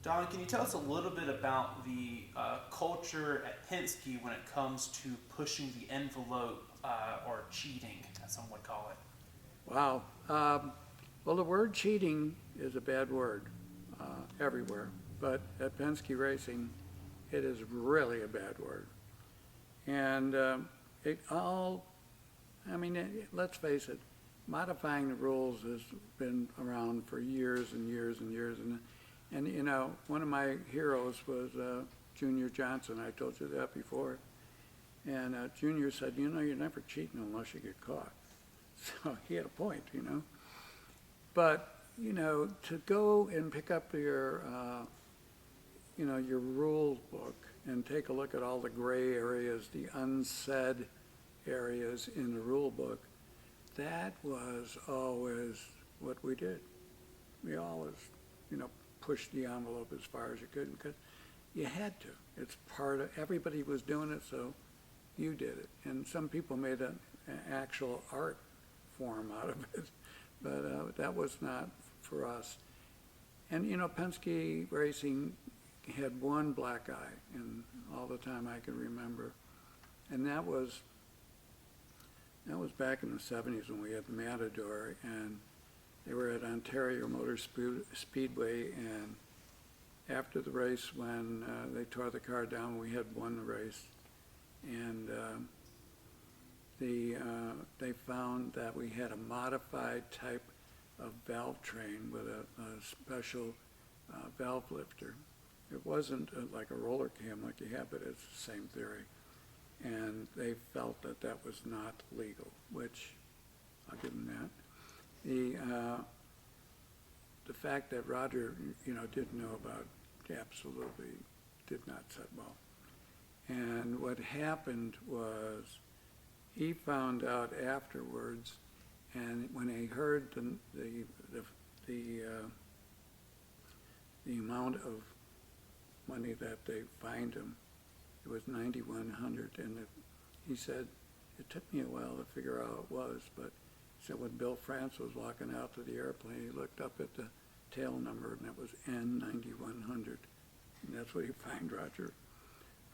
Don, can you tell us a little bit about the culture at Penske when it comes to pushing the envelope or cheating, as some would call it? Wow. Well, the word cheating is a bad word everywhere, but at Penske Racing, it is really a bad word. And let's face it, modifying the rules has been around for years and years and years. And you know, one of my heroes was Junior Johnson. I told you that before. And Junior said, you know, you're never cheating unless you get caught. So he had a point, you know. But, you know, to go and pick up your, your rule book and take a look at all the gray areas, the unsaid areas in the rule book, that was always what we did. We always, pushed the envelope as far as you could because you had to. It's part of, everybody was doing it, so you did it. And some people made an actual art form out of it, but that was not for us. And, Penske Racing had one black eye in all the time I can remember. And that was back in the 70s when we had the Matador, and they were at Ontario Motor Speedway, and after the race, when they tore the car down, we had won the race, and they found that we had a modified type of valve train with a special valve lifter. It wasn't like a roller cam like you have, but it's the same theory. And they felt that that was not legal, which I'll give them that. The fact that Roger, didn't know about absolutely did not set well. And what happened was he found out afterwards, and when he heard the amount of money that they fined him, it was $9,100, and he said, it took me a while to figure out what it was, but he said when Bill France was walking out to the airplane, he looked up at the tail number, and it was N9100, and that's what he fined Roger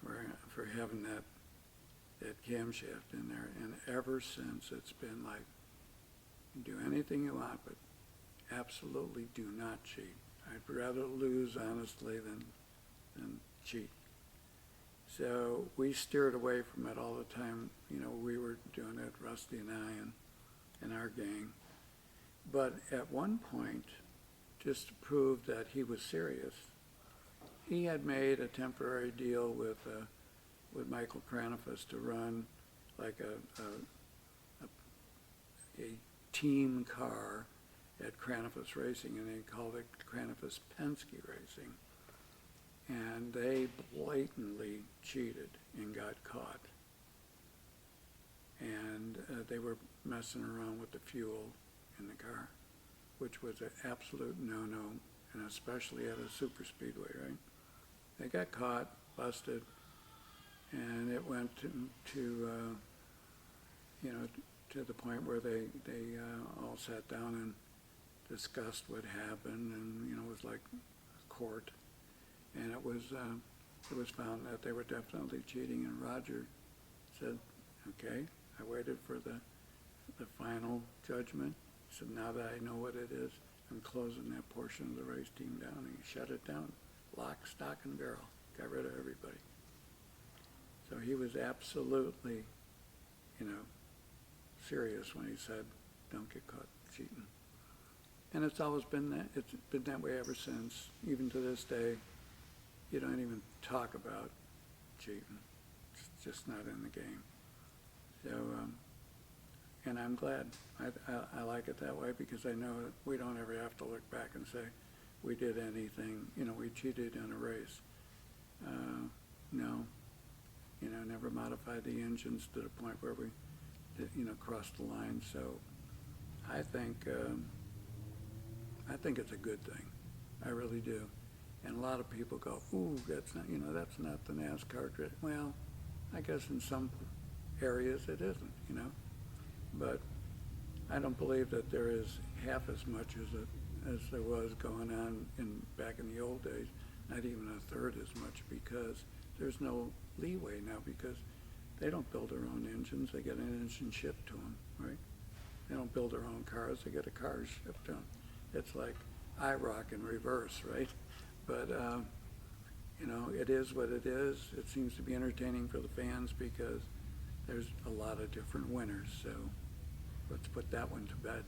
for having that camshaft in there. And ever since, it's been like, do anything you want, but absolutely do not cheat. I'd rather lose honestly than cheat. So we steered away from it all the time. We were doing it, Rusty and I and our gang. But at one point, just to prove that he was serious, he had made a temporary deal with Michael Cranifus to run like a team car at Cranifus Racing, and they called it Cranifus Penske Racing. And they blatantly cheated and got caught. And they were messing around with the fuel in the car, which was an absolute no-no, and especially at a super speedway, right? They got caught, busted, and it went to the point where they all sat down and discussed what happened, and it was like court. And it was found that they were definitely cheating, and Roger said, okay, I waited for the final judgment. He said, now that I know what it is, I'm closing that portion of the race team down. And he shut it down, lock, stock, and barrel, got rid of everybody. So he was absolutely, serious when he said, don't get caught cheating. And it's always been that, it's been that way ever since, even to this day. You don't even talk about cheating. It's just not in the game. So, and I'm glad. I like it that way because I know that we don't ever have to look back and say we did anything, we cheated in a race. No, never modified the engines to the point where we, crossed the line. So I think it's a good thing. I really do. And a lot of people go, ooh, that's not the NASCAR trick. Well, I guess in some areas it isn't, But I don't believe that there is half as much as there was going on back in the old days not even a third as much, because there's no leeway now, because they don't build their own engines, they get an engine shipped to them, right? They don't build their own cars, they get a car shipped to them. It's like IROC in reverse, right? But, you know, it is what it is. It seems to be entertaining for the fans because there's a lot of different winners, so let's put that one to bed.